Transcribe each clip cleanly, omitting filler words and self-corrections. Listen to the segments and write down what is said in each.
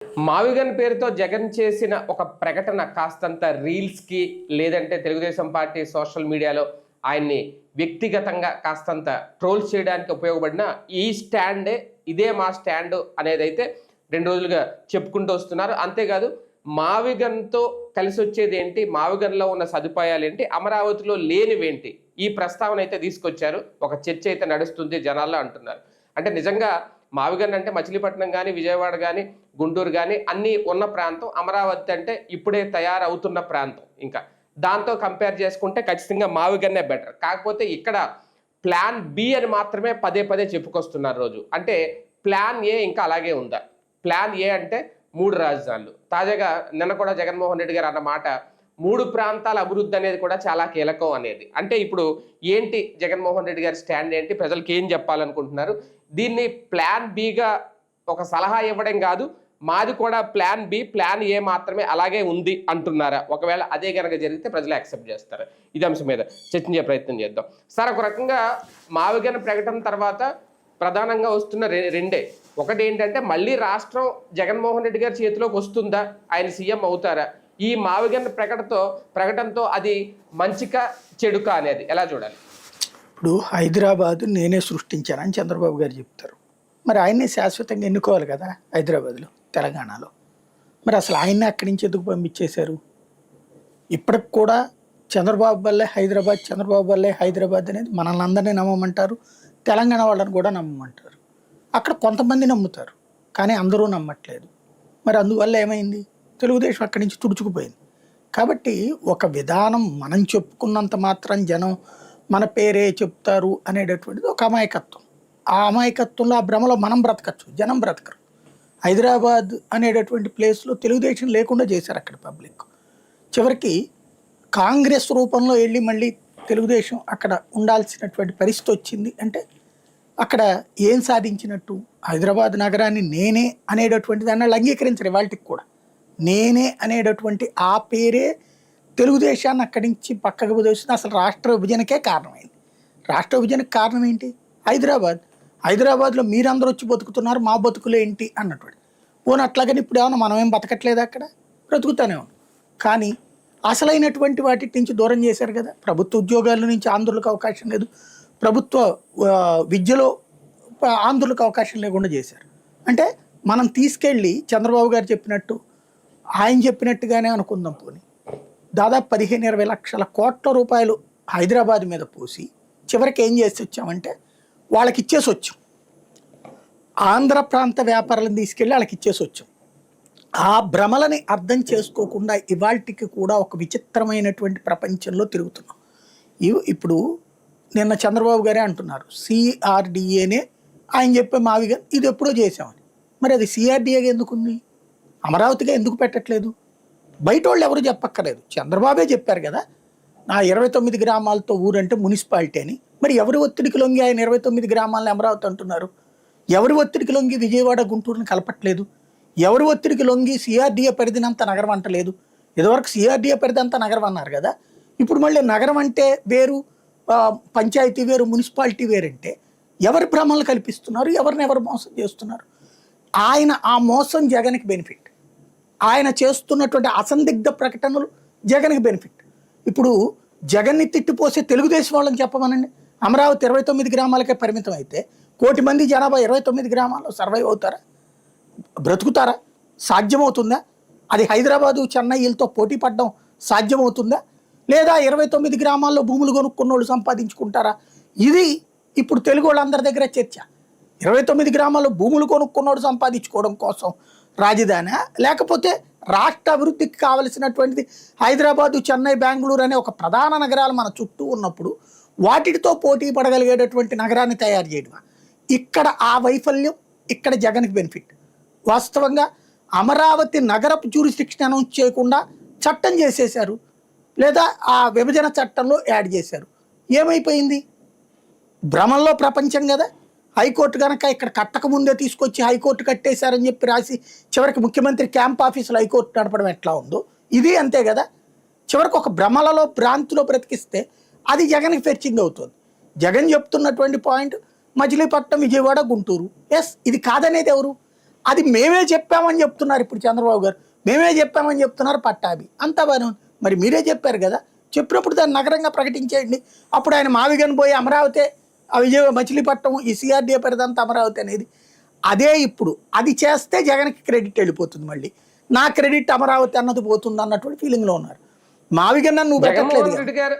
మావిగన్ పేరుతో జగన్ చేసిన ఒక ప్రకటన కాస్తంత రీల్స్కి లేదంటే తెలుగుదేశం పార్టీ సోషల్ మీడియాలో ఆయన్ని వ్యక్తిగతంగా కాస్తంత ట్రోల్స్ చేయడానికి ఉపయోగపడిన ఈ స్టాండే ఇదే మా స్టాండ్ అనేది అయితే 2 రోజులుగా చెప్పుకుంటూ వస్తున్నారు. అంతేకాదు మావిగన్తో కలిసి వచ్చేది ఏంటి, మావిగన్లో ఉన్న సదుపాయాలు ఏంటి, అమరావతిలో లేనివేంటి, ఈ ప్రస్తావన అయితే తీసుకొచ్చారు. ఒక చర్చ అయితే నడుస్తుంది జనాల్లో అంటున్నారు. అంటే నిజంగా మావిగన్ అంటే మచిలీపట్నం కానీ, విజయవాడ కానీ, గుంటూరు కానీ అన్నీ ఉన్న ప్రాంతం. అమరావతి అంటే ఇప్పుడే తయారవుతున్న ప్రాంతం. ఇంకా దాంతో కంపేర్ చేసుకుంటే ఖచ్చితంగా మావిగన్నే బెటర్. కాకపోతే ఇక్కడ ప్లాన్ బి అని మాత్రమే పదే పదే చెప్పుకొస్తున్నారు రోజు. అంటే ప్లాన్ ఏ ఇంకా అలాగే ఉందా? ప్లాన్ ఏ అంటే 3 రాజధానులు. తాజాగా నిన్న కూడా జగన్మోహన్ రెడ్డి గారు అన్న మాట 3 ప్రాంతాల అభివృద్ధి అనేది కూడా చాలా కీలకం అనేది. అంటే ఇప్పుడు ఏంటి జగన్మోహన్ రెడ్డి గారి స్టాండ్ ఏంటి, ప్రజలకు ఏం చెప్పాలనుకుంటున్నారు? దీన్ని ప్లాన్ బిగా ఒక సలహా ఇవ్వడం కాదు, మాది కూడా ప్లాన్ బి, ప్లాన్ ఏ మాత్రమే అలాగే ఉంది అంటున్నారా? ఒకవేళ అదే కనుక జరిగితే ప్రజలు యాక్సెప్ట్ చేస్తారు. ఇది అంశం మీద చర్చించే ప్రయత్నం చేద్దాం. సార్, ఒక రకంగా మావిగన్ ప్రకటన తర్వాత ప్రధానంగా వస్తున్న రెండే. ఒకటి ఏంటంటే మళ్ళీ రాష్ట్రం జగన్మోహన్ రెడ్డి గారి చేతిలోకి వస్తుందా, ఆయన సీఎం అవుతారా? ఈ మావిగన్ ప్రకటనతో అది మంచికా చెడుకా అనేది ఎలా చూడాలి? ఇప్పుడు హైదరాబాద్ నేనే సృష్టించానని చంద్రబాబు గారు చెప్తారు. మరి ఆయన్నే శాశ్వతంగా ఎన్నుకోవాలి కదా హైదరాబాద్లో, తెలంగాణలో. మరి అసలు ఆయన్ని అక్కడి నుంచి ఎందుకు పంపించేశారు? ఇప్పటికి కూడా చంద్రబాబు వల్లే హైదరాబాద్, చంద్రబాబు వల్లే హైదరాబాద్ అనేది మనల్ని అందరినీ నమ్మమంటారు, తెలంగాణ వాళ్ళని కూడా నమ్మమంటారు. అక్కడ కొంతమంది నమ్ముతారు, కానీ అందరూ నమ్మట్లేదు. మరి అందువల్ల ఏమైంది? తెలుగుదేశం అక్కడి నుంచి తుడుచుకుపోయింది. కాబట్టి ఒక విధానం మనం చెప్పుకున్నంత మాత్రం జనం మన పేరే చెప్తారు అనేటటువంటిది ఒక అమాయకత్వం. ఆ అమాయకత్వంలో, ఆ భ్రమలో మనం బ్రతకచ్చు, జనం బ్రతకరు. హైదరాబాద్ అనేటటువంటి ప్లేస్లో తెలుగుదేశం లేకుండా చేశారు అక్కడ పబ్లిక్. చివరికి కాంగ్రెస్ రూపంలో వెళ్ళి మళ్ళీ తెలుగుదేశం అక్కడ ఉండాల్సినటువంటి పరిస్థితి వచ్చింది. అంటే అక్కడ ఏం సాధించినట్టు? హైదరాబాద్ నగరాన్ని నేనే అనేటటువంటి దాన్ని అంగీకరించరు వాళ్ళకి కూడా. నేనే అనేటటువంటి ఆ పేరే తెలుగుదేశాన్ని అక్కడి నుంచి పక్కకు వదిలేస్తుంది. అసలు రాష్ట్ర విభజనకే కారణమైంది. రాష్ట్ర విభజనకు కారణం ఏంటి? హైదరాబాద్లో మీరందరూ వచ్చి బతుకుతున్నారు, మా బతుకులు ఏంటి అన్నటువంటి. పోనీ అట్లాగని ఇప్పుడు ఏమన్నా మనమేం బతకట్లేదు, అక్కడ బ్రతుకుతానే ఉన్నాం. కానీ అసలైనటువంటి వాటి నుంచి దూరం చేశారు కదా. ప్రభుత్వ ఉద్యోగాల నుంచి ఆంధ్రులకు అవకాశం లేదు, ప్రభుత్వ విద్యలో ఆంధ్రులకు అవకాశం లేకుండా చేశారు. అంటే మనం తీసుకెళ్ళి చంద్రబాబు గారు చెప్పినట్టు, ఆయన చెప్పినట్టుగానే అనుకుందాం. పోనీ దాదాపు 15-20 లక్షల కోట్ల రూపాయలు హైదరాబాద్ మీద పోసి చివరికి ఏం చేసి వచ్చామంటే వాళ్ళకి ఇచ్చేసి వచ్చాం. ఆంధ్ర ప్రాంత వ్యాపారాలను తీసుకెళ్ళి వాళ్ళకి ఇచ్చేసి వచ్చాం. ఆ భ్రమలని అర్థం చేసుకోకుండా ఇవాళకి కూడా ఒక విచిత్రమైనటువంటి ప్రపంచంలో తిరుగుతున్నాం. ఇప్పుడు నిన్న చంద్రబాబు గారే అంటున్నారు సిఆర్డిఏనే ఆయన చెప్పే మావిగన్ ఇది ఎప్పుడో చేసామని. మరి అది సిఆర్డిఏగా ఎందుకుంది? అమరావతిగా ఎందుకు పెట్టట్లేదు? బయట వాళ్ళు ఎవరు చెప్పక్కర్లేదు, చంద్రబాబే చెప్పారు కదా, నా 29 గ్రామాలతో ఊరంటే మున్సిపాలిటీ అని. మరి ఎవరి ఒత్తిడికి లొంగి ఆయన 29 గ్రామాలను అమరావతి అంటున్నారు? ఎవరి ఒత్తిడికి లొంగి విజయవాడ గుంటూరుని కలపట్లేదు? ఎవరి ఒత్తిడికి లొంగి సిఆర్డిఏ పరిధినంత నగరం అంటలేదు? ఇదివరకు సిఆర్డిఏ పరిధి అంతా నగరం అన్నారు కదా, ఇప్పుడు మళ్ళీ నగరం అంటే వేరు, పంచాయతీ వేరు, మున్సిపాలిటీ వేరంటే ఎవరి భ్రమలు కల్పిస్తున్నారు? ఎవరు మోసం చేస్తున్నారు? ఆయన ఆ మోసం జగన్కి బెనిఫిట్, ఆయన చేస్తున్నటువంటి అసందిగ్ధ ప్రకటనలు జగన్కి బెనిఫిట్. ఇప్పుడు జగన్ని తిట్టిపోసే తెలుగుదేశం వాళ్ళని చెప్పమనండి. అమరావతి 29 గ్రామాలకే పరిమితం అయితే 1 కోటి మంది జనాభా 29 గ్రామాల్లో సర్వైవ్ అవుతారా? బ్రతుకుతారా? సాధ్యమవుతుందా? అది హైదరాబాదు, చెన్నైలతో పోటీ పడడం సాధ్యమవుతుందా? లేదా 29 గ్రామాల్లో భూములు కొనుక్కున్న వాళ్ళు సంపాదించుకుంటారా? ఇది ఇప్పుడు తెలుగు వాళ్ళందరి దగ్గర చర్చ. 29 గ్రామాల్లో భూములు కొనుక్కున్నోడు సంపాదించుకోవడం కోసం రాజధాని, లేకపోతే రాష్ట్ర అభివృద్ధికి కావలసినటువంటిది హైదరాబాదు, చెన్నై, బెంగళూరు అనే ఒక ప్రధాన నగరాలు మన చుట్టూ ఉన్నప్పుడు వాటితో పోటీ పడగలిగేటటువంటి నగరాన్ని తయారు చేయడం. ఇక్కడ ఆ వైఫల్యం, ఇక్కడ జగన్కి బెనిఫిట్. వాస్తవంగా అమరావతి నగరపు జ్యూరిస్డిక్షన్ అనౌన్స్ చేయకుండా చట్టం చేసేశారు, లేదా ఆ విభజన చట్టంలో యాడ్ చేశారు. ఏమైపోయింది? భ్రమంలో ప్రపంచం కదా. హైకోర్టు కనుక ఇక్కడ కట్టకముందే తీసుకొచ్చి హైకోర్టు కట్టేశారని చెప్పి రాసి చివరికి ముఖ్యమంత్రి క్యాంప్ ఆఫీసులో హైకోర్టు నడపడం ఎట్లా ఉందో ఇది అంతే కదా. చివరికి ఒక భ్రమలలో, భ్రాంతిలో బ్రతికిస్తే అది జగన్కి ఫెర్చింగ్ అవుతుంది. జగన్ చెప్తున్నటువంటి పాయింట్ మచిలీపట్నం, విజయవాడ, గుంటూరు. ఎస్, ఇది కాదనేది ఎవరు? అది మేమే చెప్పామని చెప్తున్నారు ఇప్పుడు చంద్రబాబు గారు, మేమే చెప్పామని చెప్తున్నారు పట్టాభి. అంతా బాగానే ఉంది. మరి మీరే చెప్పారు కదా, చెప్పినప్పుడు దాన్ని నగరంగా ప్రకటించేయండి. అప్పుడు ఆయన మావిగన్ పోయి అమరావతి, ఆ మచిలీపట్నం, ఈ సిఆర్డీఏ పరిదంతా అమరావతి అనేది అదే. ఇప్పుడు అది చేస్తే జగన్కి క్రెడిట్ వెళ్ళిపోతుంది, మళ్ళీ నా క్రెడిట్ అమరావతి అన్నది పోతుంది అన్నటువంటి ఫీలింగ్లో ఉన్నారు. మావిగన్ నువ్వు పెట్టట్లేదు కదా.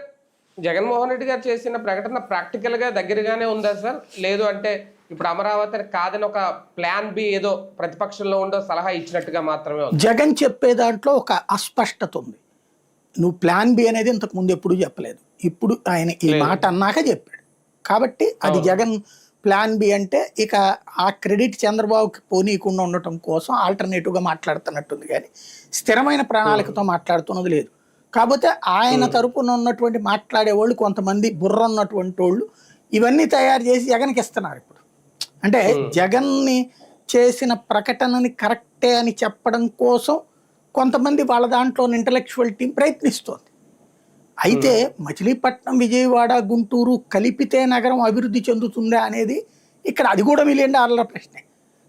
జగన్మోహన్ రెడ్డి గారు చేసిన ప్రకటన ప్రాక్టికల్ గా దగ్గరగానే ఉందా సార్? లేదు అంటే ఇప్పుడు అమరావతి కాదని ఒక ప్లాన్ బి ఏదో ప్రతిపక్షంలో ఉండో సలహా ఇచ్చినట్టుగా మాత్రమే ఉంది. జగన్ చెప్పే దాంట్లో ఒక అస్పష్టత ఉంది. నువ్వు ప్లాన్ బి అనేది ఇంతకు ముందు ఎప్పుడు చెప్పలేదు, ఇప్పుడు ఆయన ఈ మాట అన్నాక చెప్పాడు. కాబట్టి అది జగన్ ప్లాన్ బి అంటే ఇక ఆ క్రెడిట్ చంద్రబాబుకి పోనీయకుండా ఉండటం కోసం ఆల్టర్నేటివ్గా మాట్లాడుతున్నట్టుంది, కానీ స్థిరమైన ప్రణాళికతో మాట్లాడుతున్నది లేదు. కాకపోతే ఆయన తరపున ఉన్నటువంటి మాట్లాడేవాళ్ళు కొంతమంది బుర్ర ఉన్నటువంటి వాళ్ళు ఇవన్నీ తయారు చేసి జగన్కి ఇస్తున్నారు ఇప్పుడు. అంటే జగన్ని చేసిన ప్రకటనని కరెక్టే అని చెప్పడం కోసం కొంతమంది వాళ్ళ దాంట్లో ఇంటలెక్చువల్ టీం ప్రయత్నిస్తోంది. అయితే మచిలీపట్నం, విజయవాడ, గుంటూరు కలిపితే నగరం అభివృద్ధి చెందుతుందా అనేది ఇక్కడ అది కూడా $1 మిలియన్ ప్రశ్నే.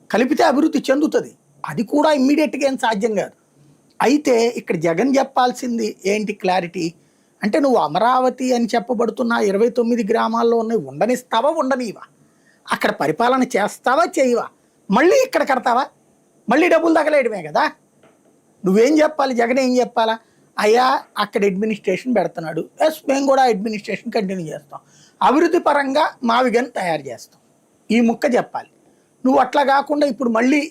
కలిపితే అభివృద్ధి చెందుతుంది, అది కూడా ఇమ్మీడియట్గా ఏం సాధ్యం కాదు. అయితే ఇక్కడ జగన్ చెప్పాల్సింది ఏంటి క్లారిటీ అంటే, నువ్వు అమరావతి అని చెప్పబడుతున్న 29 గ్రామాల్లో ఉన్నవి ఉండనిస్తావా, ఉండనివా? అక్కడ పరిపాలన చేస్తావా, చేయవా? మళ్ళీ ఇక్కడ కడతావా? మళ్ళీ డబ్బులు తగలేయడమే కదా. నువ్వేం చెప్పాలి? జగన్ ఏం చెప్పాలా? అయ్యా అక్కడ అడ్మినిస్ట్రేషన్ పెడుతున్నాడు, ఎస్ మేము కూడా అడ్మినిస్ట్రేషన్ కంటిన్యూ చేస్తాం, అభివృద్ధి పరంగా మావిగన్ తయారు చేస్తాం, ఈ ముక్క చెప్పాలి. నువ్వు అట్లా కాకుండా ఇప్పుడు మళ్ళీ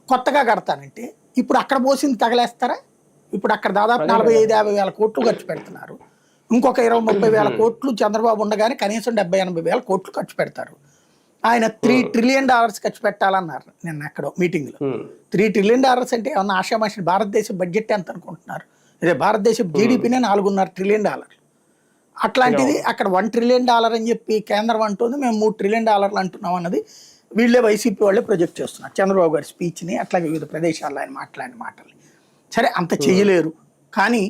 కొత్తగా కడతానంటే ఇప్పుడు అక్కడ పోసింది తగలేస్తారా? ఇప్పుడు అక్కడ దాదాపు 45-50 వేల కోట్లు ఖర్చు పెడుతున్నారు. ఇంకొక 20-30 వేల కోట్లు చంద్రబాబు ఉండగానే కనీసం 70-80 వేల కోట్లు ఖర్చు పెడతారు. ఆయన $3 ట్రిలియన్ ఖర్చు పెట్టాలన్నారు నిన్న ఎక్కడో మీటింగ్లో. $3 ట్రిలియన్ అంటే ఏమన్నా ఆషామాషి? భారతదేశ బడ్జెట్ ఎంత అనుకుంటున్నారు? అదే భారతదేశ జీడిపినే $4.5 ట్రిలియన్. అట్లాంటిది అక్కడ $1 ట్రిలియన్ అని చెప్పి కేంద్రం అంటుంది, మేము $3 ట్రిలియన్ అంటున్నాం అన్నది వీళ్ళే వైసీపీ వాళ్ళే ప్రొజెక్ట్ చేస్తున్నారు. చంద్రబాబు గారి స్పీచ్ని అట్లాగే వివిధ ప్రదేశాల్లో ఆయన మాట్లాడిన మాటల్ని. సరే అంత చేయలేరు, కానీ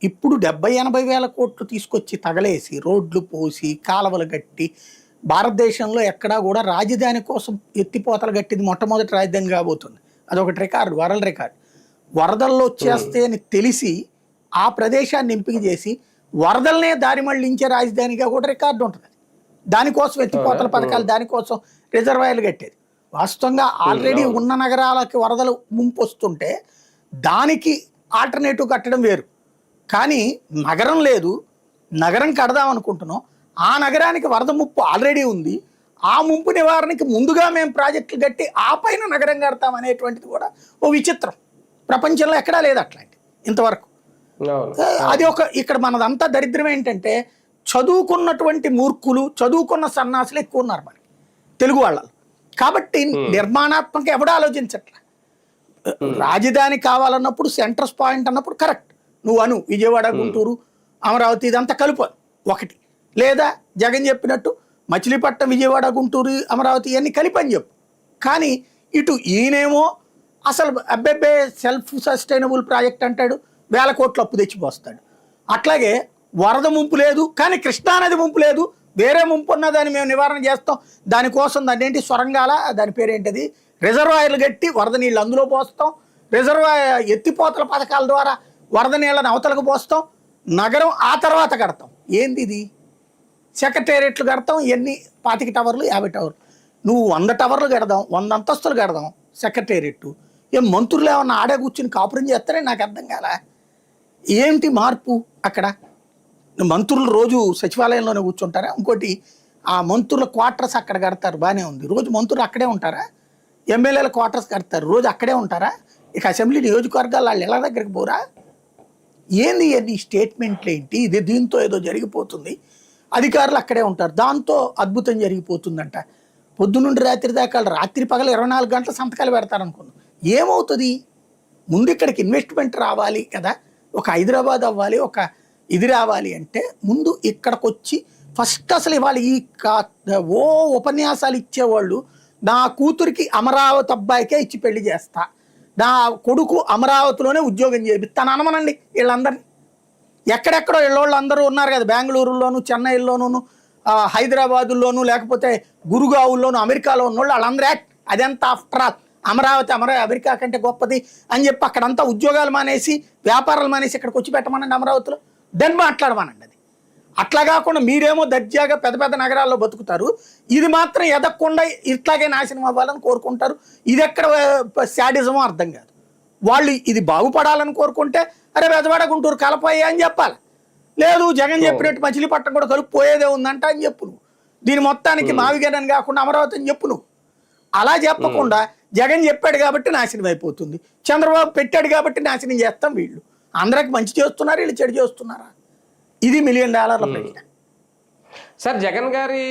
ఇప్పుడు 70-80 వేల కోట్లు తీసుకొచ్చి తగలేసి రోడ్లు పోసి కాలువలు కట్టి, భారతదేశంలో ఎక్కడా కూడా రాజధాని కోసం ఎత్తిపోతలు కట్టింది మొట్టమొదటి రాజధాని కాబోతుంది. అదొకటి రికార్డు, వరల్డ్ రికార్డు. వరదల్లో వచ్చేస్తే అని తెలిసి ఆ ప్రదేశాన్ని ఎంపిక చేసి వరదలనే దారి మళ్ళించే రాజధానిగా కూడా రికార్డు ఉంటుంది. దానికోసం ఎత్తిపోతల పథకాలు, దానికోసం రిజర్వాయర్లు కట్టేది. వాస్తవంగా ఆల్రెడీ ఉన్న నగరాలకి వరదలు ముంపు వస్తుంటే దానికి ఆల్టర్నేటివ్ కట్టడం వేరు. కానీ నగరం లేదు, నగరం కడదాం అనుకుంటున్నాం, ఆ నగరానికి వరద ముప్పు ఆల్రెడీ ఉంది, ఆ ముంపు నివారణకి ముందుగా మేము ప్రాజెక్టులు కట్టి ఆ పైన నగరం కడతాం అనేటువంటిది కూడా ఓ విచిత్రం. ప్రపంచంలో ఎక్కడా లేదు అట్లాంటి ఇంతవరకు. అది ఒక ఇక్కడ మనదంతా దరిద్రం ఏంటంటే, చదువుకున్నటువంటి మూర్ఖులు, చదువుకున్న సన్నాసులు ఎక్కువ ఉన్నారు మనకి తెలుగు వాళ్ళలో. కాబట్టి నిర్మాణాత్మక ఎవడు ఆలోచించట్లే. రాజధాని కావాలన్నప్పుడు సెంటర్స్ పాయింట్ అన్నప్పుడు కరెక్ట్, నువ్వు విజయవాడ, గుంటూరు, అమరావతి ఇదంతా కలుపు ఒకటి. లేదా జగన్ చెప్పినట్టు మచిలీపట్నం, విజయవాడ, గుంటూరు, అమరావతి ఇవన్నీ కలిపి అని చెప్పు. కానీ ఇటు ఈయనేమో అసలు అబ్బెబ్బే సెల్ఫ్ సస్టైనబుల్ ప్రాజెక్ట్ అంటాడు, 1000 కోట్లు అప్పు తెచ్చిపోస్తాడు. అట్లాగే వరద ముంపు లేదు, కానీ కృష్ణానది ముంపు లేదు, వేరే ముంపు ఉన్న దాన్ని మేము నివారణ చేస్తాం, దానికోసం దాన్ని ఏంటి సొరంగాల, దాని పేరేంటిది, రిజర్వాయర్లు కట్టి వరద నీళ్ళు అందులో పోస్తాం, రిజర్వాయర్ ఎత్తిపోతల పథకాల ద్వారా వరద నీళ్ళని అవతలకు పోస్తాం, నగరం ఆ తర్వాత కడతాం. ఏంది ఇది? సెక్రటేరియట్లు కడతాం, ఎన్ని 25 టవర్లు 50 టవర్లు. నువ్వు 100 టవర్లు కడదాం, 100 అంతస్తులు కడదాం సెక్రటేరియట్. ఏం మంత్రులు ఏమన్నా ఆడే కూర్చుని కాపురం చేస్తారే? నాకు అర్థం కాల. ఏంటి మార్పు అక్కడ? మంత్రులు రోజు సచివాలయంలోనే కూర్చుంటారా? ఇంకోటి ఆ మంత్రుల క్వార్టర్స్ అక్కడ కడతారు, బాగానే ఉంది, రోజు మంత్రులు అక్కడే ఉంటారా? ఎమ్మెల్యేల క్వార్టర్స్ కడతారు, రోజు అక్కడే ఉంటారా? ఇక అసెంబ్లీ నియోజకవర్గాలు వాళ్ళు ఎలా దగ్గరికి పోరా? ఏంది ఎన్ని స్టేట్మెంట్లు ఏంటి? ఇది దీంతో ఏదో జరిగిపోతుంది, అధికారులు అక్కడే ఉంటారు, దాంతో అద్భుతం జరిగిపోతుందంట. పొద్దునుండి రాత్రి దాకా రాత్రి పగలు 24 గంటల సంతకాలు పెడతారనుకున్నాం. ఏమవుతుంది? ముందు ఇక్కడికి ఇన్వెస్ట్మెంట్ రావాలి కదా, ఒక హైదరాబాద్ అవ్వాలి, ఒక ఇది రావాలి అంటే ముందు ఇక్కడికి వచ్చి ఫస్ట్ అసలు ఇవాళ ఈ ఉపన్యాసాలు ఇచ్చేవాళ్ళు, నా కూతురికి అమరావతి అబ్బాయికే ఇచ్చి పెళ్లి చేస్తా, నా కొడుకు అమరావతిలోనే ఉద్యోగం చేపిస్తాను అనమనండి వీళ్ళందరినీ. ఎక్కడెక్కడో వీళ్ళోళ్ళు అందరూ ఉన్నారు కదా, బెంగళూరులోను, చెన్నైలోను, హైదరాబాదుల్లోను, లేకపోతే గురుగావుల్లోను, అమెరికాలో ఉన్నోళ్ళు వాళ్ళందరూ అదెంత ఆఫ్టర్ ఆల్ అమరావతి అమెరికా కంటే గొప్పది అని చెప్పి అక్కడంతా ఉద్యోగాలు మానేసి వ్యాపారాలు మానేసి ఇక్కడికి వచ్చి పెట్టమనండి అమరావతిలో, దెన్ మాట్లాడమనండి. అది అట్లా కాకుండా మీరేమో దర్జాగా పెద్ద పెద్ద నగరాల్లో బతుకుతారు, ఇది మాత్రం ఎదగకుండా ఇట్లాగే నాశనం అవ్వాలని కోరుకుంటారు. ఇది ఎక్కడ శాడిజమో అర్థం కాదు. వాళ్ళు ఇది బాగుపడాలని కోరుకుంటే అరే బెజవాడ గుంటూరు కలపోయా అని చెప్పాలి. లేదు జగన్ చెప్పినట్టు మచిలీపట్నం కూడా కలిపిపోయేదే ఉందంట అని చెప్పు నువ్వు. దీని మొత్తానికి మావిగనని కాకుండా అమరావతి అని చెప్పు నువ్వు. అలా చెప్పకుండా జగన్ చెప్పాడు కాబట్టి నాశనం అయిపోతుంది, చంద్రబాబు పెట్టాడు కాబట్టి నాశనం చేస్తాం. వీళ్ళు అందరికి మంచి చేస్తున్నారు, వీళ్ళు చెడు చేస్తున్నారా? ఇది $1 మిలియన్ ప్రశ్న. సార్, జగన్ గారి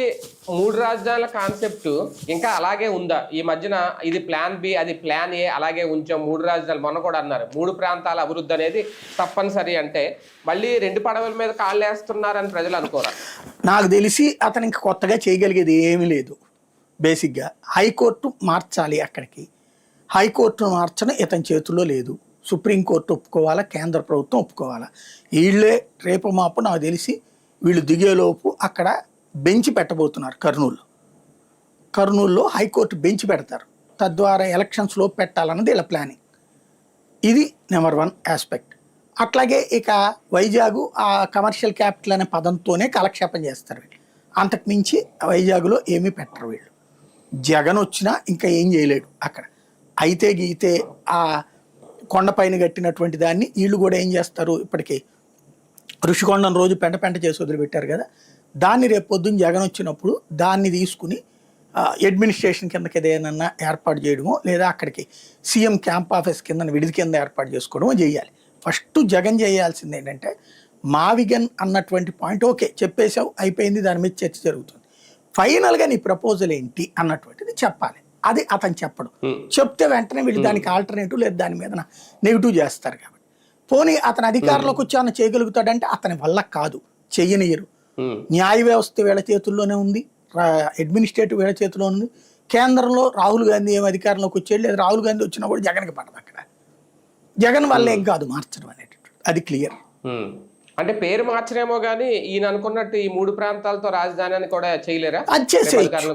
3 రాజధానుల కాన్సెప్ట్ ఇంకా అలాగే ఉందా? ఈ మధ్యన ఇది ప్లాన్ బి, అది ప్లాన్ ఏ అలాగే ఉంచాం, 3 రాజధానులు మొన్న కూడా అన్నారు 3 ప్రాంతాల అభివృద్ధి అనేది తప్పనిసరి అంటే మళ్ళీ 2 పడవల మీద కాళ్ళు వేస్తున్నారని ప్రజలు అనుకోరా? నాకు తెలిసి అతను ఇంకా కొత్తగా చేయగలిగేది ఏమీ లేదు. బేసిక్గా హైకోర్టు మార్చాలి, అక్కడికి హైకోర్టు మార్చడం ఇతని చేతుల్లో లేదు. సుప్రీంకోర్టు ఒప్పుకోవాలా, కేంద్ర ప్రభుత్వం ఒప్పుకోవాలా. వీళ్ళే రేపు మాపు నాకు తెలిసి వీళ్ళు దిగేలోపు అక్కడ బెంచ్ పెట్టబోతున్నారు. కర్నూలులో హైకోర్టు బెంచ్ పెడతారు, తద్వారా ఎలక్షన్స్లో పెట్టాలన్నది వీళ్ళ ప్లానింగ్. ఇది నెంబర్ 1 ఆస్పెక్ట్. అట్లాగే ఇక వైజాగ్ ఆ కమర్షియల్ క్యాపిటల్ అనే పదంతోనే కాలక్షేపం చేస్తారు వీళ్ళు. అంతకుమించి వైజాగ్లో ఏమీ పెట్టరు వీళ్ళు. జగన్ వచ్చినా ఇంకా ఏం చేయలేడు అక్కడ. అయితే గీతే ఆ కొండపైన కట్టినటువంటి దాన్ని వీళ్ళు కూడా ఏం చేస్తారు, ఇప్పటికీ ఋషికొండను రోజు పెంట చేసి వదిలిపెట్టారు కదా, దాన్ని రేపు పొద్దున్న జగన్ వచ్చినప్పుడు దాన్ని తీసుకుని అడ్మినిస్ట్రేషన్ కిందకి ఏదైనా ఏర్పాటు చేయడమో, లేదా అక్కడికి సీఎం క్యాంప్ ఆఫీస్ కింద విడిది కింద ఏర్పాటు చేసుకోవడమో చేయాలి. ఫస్ట్ జగన్ చేయాల్సింది ఏంటంటే మావిగన్ అన్నటువంటి పాయింట్ ఓకే చెప్పేశావు, అయిపోయింది, దాని మీద చర్చ జరుగుతుంది. ఫైనల్గా నీ ప్రపోజల్ ఏంటి అన్నటువంటిది చెప్పాలి. అది అతను చెప్పడు. చెప్తే వెంటనే వీళ్ళు దానికి ఆల్టర్నేటివ్ లేదా దాని మీద నెగిటివ్ చేస్తారు. కాబట్టి పోనీ అతను అధికారంలోకి వచ్చి ఏమైనా చేయగలుగుతాడంటే అతని వల్ల కాదు, చెయ్యనియరు. న్యాయ వ్యవస్థ వీళ్ళ చేతుల్లోనే ఉంది, అడ్మినిస్ట్రేటివ్ వీళ్ళ చేతిలో ఉంది. కేంద్రంలో రాహుల్ గాంధీ ఏం అధికారంలోకి వచ్చేది లేదు, రాహుల్ గాంధీ వచ్చినా కూడా జగన్కి పడదు. అక్కడ జగన్ వల్ల ఏం కాదు మార్చడం అనేటటువంటి, అది క్లియర్. అంటే పేరు మార్చరేమో కానీ ఈయన అనుకున్నట్టు ఈ 3 ప్రాంతాలతో రాజధాని అని కూడా చేయలేరా? అది చేసేయచ్చు,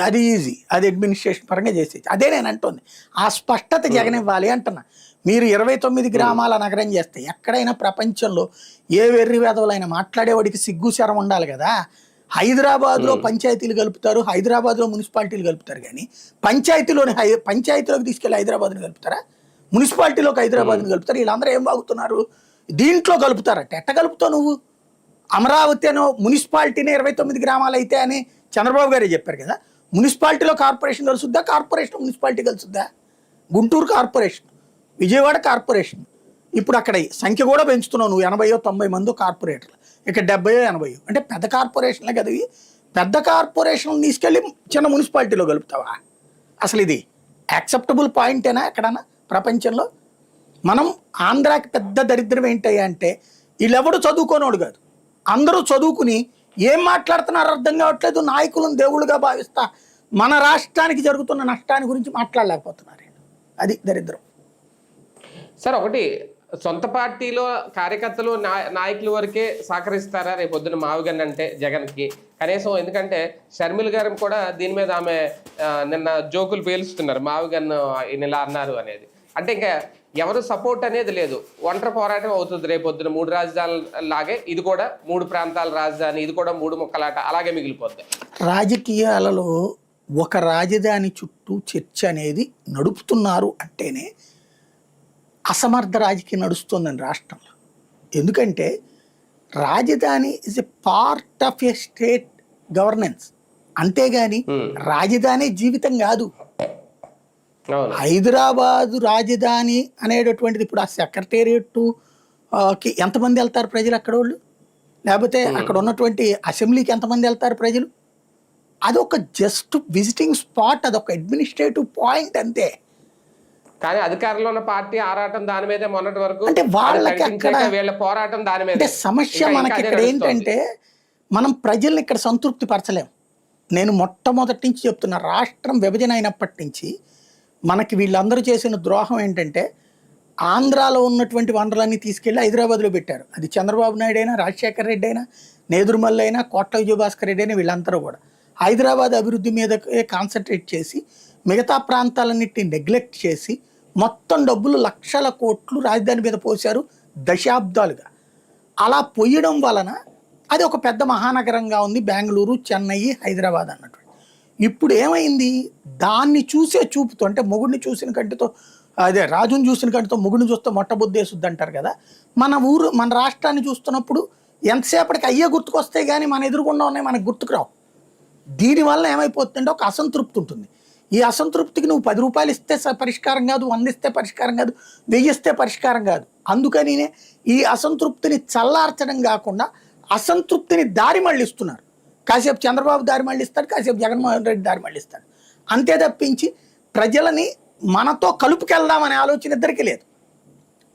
అది ఈజీ, అది అడ్మినిస్ట్రేషన్ పరంగా చేసేయచ్చు. అదే నేను అంటుంది, ఆ స్పష్టత జగన్ ఇవ్వాలి అంటున్నా. మీరు 29 గ్రామాల నగరం చేస్తే ఎక్కడైనా ప్రపంచంలో ఏ వెర్రి వేదవులైనా మాట్లాడేవాడికి సిగ్గు శరం ఉండాలి కదా. హైదరాబాద్లో పంచాయతీలు కలుపుతారు, హైదరాబాద్లో మున్సిపాలిటీలు కలుపుతారు, కానీ పంచాయతీలోకి తీసుకెళ్ళి హైదరాబాద్ని కలుపుతారా? మున్సిపాలిటీలోకి హైదరాబాద్ని కలుపుతారు. వీళ్ళందరూ ఏం బాగుతున్నారు, దీంట్లో కలుపుతారట. ఎట్ట కలుపుతావు నువ్వు? అమరావతి అనో మున్సిపాలిటీనే 29 గ్రామాలు అయితే అని చంద్రబాబు గారే చెప్పారు కదా. మున్సిపాలిటీలో కార్పొరేషన్ కలుసుద్దా, కార్పొరేషన్ మున్సిపాలిటీ కలుసుద్దా? Guntur corporation, Vijayawada corporation. ఇప్పుడు అక్కడ సంఖ్య కూడా పెంచుతున్నావు నువ్వు, 80-90 మంది కార్పొరేటర్లు, ఇక్కడ 70-80. అంటే పెద్ద కార్పొరేషన్లే కదా ఇవి. పెద్ద కార్పొరేషన్ తీసుకెళ్ళి చిన్న మున్సిపాలిటీలో కలుపుతావా? అసలు ఇది యాక్సెప్టబుల్ పాయింటేనా ఎక్కడన్నా ప్రపంచంలో? మనం ఆంధ్రాకి పెద్ద దరిద్రం ఏంటయ్యా అంటే వీళ్ళెవడు చదువుకోనోడు కాదు, అందరూ చదువుకుని ఏం మాట్లాడుతున్నారో అర్థం కావట్లేదు. నాయకులను దేవుళ్ళుగా భావిస్తా మన రాష్ట్రానికి జరుగుతున్న నష్టాన్ని గురించి మాట్లాడలేకపోతున్నారు. అది దరిద్రం. సార్, ఒకటి సొంత పార్టీలో కార్యకర్తలు నాయకుల వరకే సహకరిస్తారా రేపు పొద్దున మావిగన్ అంటే జగన్కి కనీసం? ఎందుకంటే షర్మిల గారు కూడా దీని మీద ఆమె నిన్న జోకులు పేలుస్తున్నారు, మావిగన్ ఇలా అన్నారు అనేది. అంటే ఇంకా ఎవరు సపోర్ట్ అనేది లేదు, ఒంటరి పోరాటం అవుతుంది రేపు పొద్దున. 3 రాజధానులు లాగే ఇది కూడా 3 ప్రాంతాల రాజధాని, ఇది కూడా 3 ముక్కలాట అలాగే మిగిలిపోద్ది. రాజకీయాలలో ఒక రాజధాని చుట్టూ చర్చ అనేది నడుపుతున్నారు అంటేనే అసమర్థ రాజకీయం నడుస్తుందని రాష్ట్రంలో. ఎందుకంటే రాజధాని is a part of a state governance, అంతేగాని రాజధాని జీవితం కాదు. హైదరాబాదు రాజధాని అనేటటువంటిది ఇప్పుడు ఆ సెక్రటేరియట్ కి ఎంతమంది వెళ్తారు ప్రజలు అక్కడ వాళ్ళు, లేకపోతే అక్కడ ఉన్నటువంటి అసెంబ్లీకి ఎంతమంది వెళ్తారు ప్రజలు? అదొక జస్ట్ విజిటింగ్ స్పాట్, అదొక అడ్మినిస్ట్రేటివ్ పాయింట్ అంతే. కానీ అధికారంలో ఉన్న పార్టీ ఆరాటం దాని మీదే మొన్నటి వరకు, అంటే వాళ్ళకి అక్కడ వీళ్ళ పోరాటం దాని మీద. అంటే సమస్య మనకి ఇక్కడ ఏంటంటే మనం ప్రజల్ని ఇక్కడ సంతృప్తి పరచలేం. నేను మొట్టమొదటి నుంచి చెప్తున్నా, రాష్ట్రం విభజన అయినప్పటి నుంచి మనకి వీళ్ళందరూ చేసిన ద్రోహం ఏంటంటే ఆంధ్రాలో ఉన్నటువంటి వనరులన్నీ తీసుకెళ్ళి హైదరాబాద్లో పెట్టారు. అది చంద్రబాబు నాయుడు అయినా, రాజశేఖర రెడ్డి అయినా, నేదురుమల్లి అయినా, కోట్ల విజయభాస్కర్ రెడ్డి అయినా, వీళ్ళందరూ కూడా హైదరాబాద్ అభివృద్ధి మీద కాన్సన్ట్రేట్ చేసి మిగతా ప్రాంతాలన్నింటినీ నెగ్లెక్ట్ చేసి మొత్తం డబ్బులు లక్షల కోట్లు రాజధాని మీద పోశారు దశాబ్దాలుగా. అలా పోయడం వలన అది ఒక పెద్ద మహానగరంగా ఉంది బెంగళూరు, చెన్నై, హైదరాబాద్ అన్నటువంటి. ఇప్పుడు ఏమైంది, దాన్ని చూసే చూపుతో, అంటే మొగుడిని చూసిన కంటితో, అదే రాజుని చూసిన కంటితో మొగుడిని చూస్తే మొట్టబుద్ధేసుద్ది అంటారు కదా, మన రాష్ట్రాన్ని చూస్తున్నప్పుడు ఎంతసేపటికి అయ్యే గుర్తుకొస్తాయి కానీ మన ఎదురుగుండా ఉన్నాయి మనకు గుర్తుకు రావు. దీనివల్ల ఏమైపోతుందంటే ఒక అసంతృప్తి ఉంటుంది. ఈ అసంతృప్తికి నువ్వు 10 రూపాయలు ఇస్తే పరిష్కారం కాదు, 100 ఇస్తే పరిష్కారం కాదు, 1000 ఇస్తే పరిష్కారం కాదు. అందుకని ఈ అసంతృప్తిని చల్లార్చడం కాకుండా అసంతృప్తిని దారి మళ్ళిస్తున్నారు. కాసేపు చంద్రబాబు దారి మళ్ళిస్తాడు, కాసేపు జగన్మోహన్ రెడ్డి దారి మళ్ళిస్తాడు. అంతే తప్పించి ప్రజలని మనతో కలుపుకెళ్దామనే ఆలోచన ఇద్దరికీ లేదు.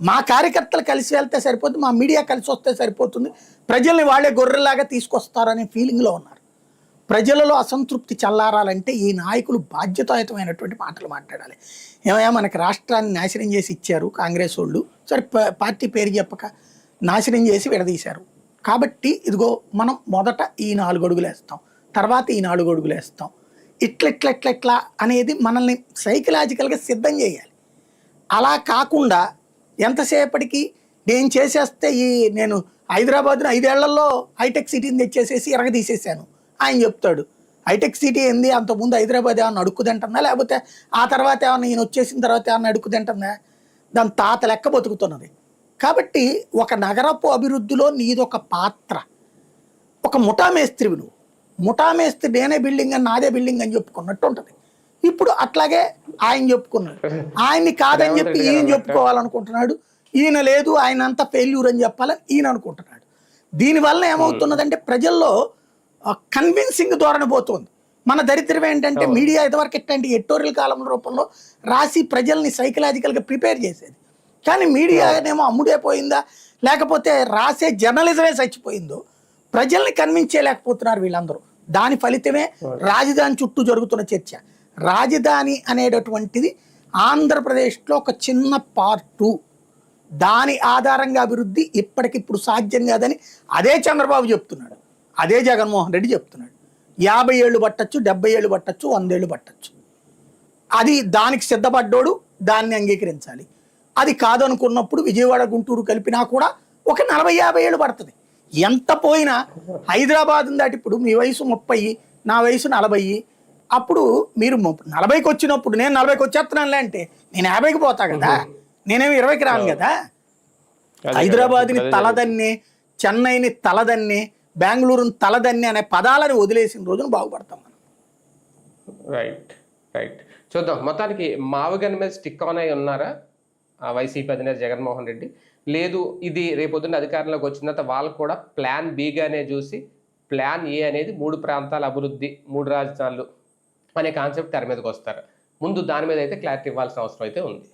మా కార్యకర్తలు కలిసి వెళ్తే సరిపోతుంది, మా మీడియా కలిసి వస్తే సరిపోతుంది, ప్రజల్ని వాళ్ళే గొర్రెల్లాగా తీసుకొస్తారనే ఫీలింగ్లో ఉన్నారు. ప్రజలలో అసంతృప్తి చల్లారాలంటే ఈ నాయకులు బాధ్యతాయుతమైనటువంటి మాటలు మాట్లాడాలి. ఏమయ్యా మనకి రాష్ట్రాన్ని నాశనం చేసి ఇచ్చారు కాంగ్రెస్ వాళ్ళు, సరే పార్టీ పేరు చెప్పక నాశనం చేసి విడదీశారు కాబట్టి ఇదిగో మనం మొదట ఈ 4 అడుగులు వేస్తాం, తర్వాత ఈ 4 అడుగులు వేస్తాం, ఇట్లా అనేది మనల్ని సైకలాజికల్గా సిద్ధం చేయాలి. అలా కాకుండా ఎంతసేపటికి నేను చేసేస్తే నేను హైదరాబాద్ను 5 ఏళ్లలో హైటెక్ సిటీని తెచ్చేసేసి ఎరగదీసేసాను ఆయన చెప్తాడు. హైటెక్ సిటీ ఏంది, అంతకుముందు హైదరాబాద్ ఏమన్నా అడుక్కుదంటుందా, లేకపోతే ఆ తర్వాత ఏమన్నా ఈయన వచ్చేసిన తర్వాత ఏమన్నా అడుక్కుదంటుందా, దాని తాత లెక్క బతుకుతున్నది. కాబట్టి ఒక నగరపు అభివృద్ధిలో నీదొక పాత్ర. ఒక ముఠామేస్త్రివి నువ్వు, ముఠామేస్త్రి నేనే బిల్డింగ్ అని నాదే బిల్డింగ్ అని చెప్పుకున్నట్టు ఉంటుంది. ఇప్పుడు అట్లాగే ఆయన చెప్పుకున్నాడు, ఆయన్ని కాదని చెప్పి ఈయన చెప్పుకోవాలనుకుంటున్నాడు, ఈయన లేదు ఆయన అంతా ఫెయిల్యూర్ అని చెప్పాలని ఈయన అనుకుంటున్నాడు. దీనివల్ల ఏమవుతున్నదంటే ప్రజల్లో కన్విన్సింగ్ ధోరణి పోతుంది. మన దరిద్రం ఏంటంటే మీడియా ఇదివరకు ఎట్లాంటి ఎడిటోరియల్ కాలం రూపంలో రాసి ప్రజల్ని సైకలాజికల్గా ప్రిపేర్ చేసేది. కానీ మీడియానేమో అమ్ముడైపోయిందా, లేకపోతే రాసే జర్నలిజమే చచ్చిపోయిందో, ప్రజల్ని కన్విన్స్ చేయలేకపోతున్నారు వీళ్ళందరూ. దాని ఫలితమే రాజధాని చుట్టూ జరుగుతున్న చర్చ. రాజధాని అనేటటువంటిది ఆంధ్రప్రదేశ్లో ఒక చిన్న పార్టు, దాని ఆధారంగా అభివృద్ధి ఇప్పటికిప్పుడు సాధ్యం కాదని అదే చంద్రబాబు చెప్తున్నాడు, అదే జగన్మోహన్ రెడ్డి చెప్తున్నాడు. 50 ఏళ్ళు పట్టచ్చు, 70 ఏళ్ళు పట్టచ్చు, 100 ఏళ్ళు పట్టచ్చు. అది దానికి సిద్ధపడ్డోడు దాన్ని అంగీకరించాలి. అది కాదనుకున్నప్పుడు విజయవాడ గుంటూరు కలిపినా కూడా ఒక 40-50 ఏళ్ళు పడుతుంది. ఎంత పోయినా హైదరాబాద్ దాటి ఇప్పుడు మీ వయసు 30, నా వయసు 40, అప్పుడు మీరు 40కి వచ్చినప్పుడు నేను 40కి వచ్చేస్తున్నానులే అంటే నేను 50కి పోతా కదా, నేనేమి 20కి రాను కదా. హైదరాబాద్ని తలదన్ని, చెన్నైని తలదన్ని, బెంగళూరుని తలదన్ని అనే పదాలను వదిలేసిన రోజున బాగుపడతాం మనం. రైట్ చూద్దాం. మొత్తానికి మావగన్ మీద స్టిక్ ఆన్ అయి ఉన్నారా వైసీపీ అధినేత జగన్మోహన్ రెడ్డి? లేదు, ఇది రేపొద్దున అధికారంలోకి వచ్చిన తర్వాత వాళ్ళు కూడా ప్లాన్ బిగానే చూసి ప్లాన్ ఏ అనేది 3 ప్రాంతాల అభివృద్ధి, 3 రాజధానులు అనే కాన్సెప్ట్ తెర మీదకి వస్తారు. ముందు దాని మీద అయితే క్లారిటీ ఇవ్వాల్సిన అవసరం అయితే ఉంది.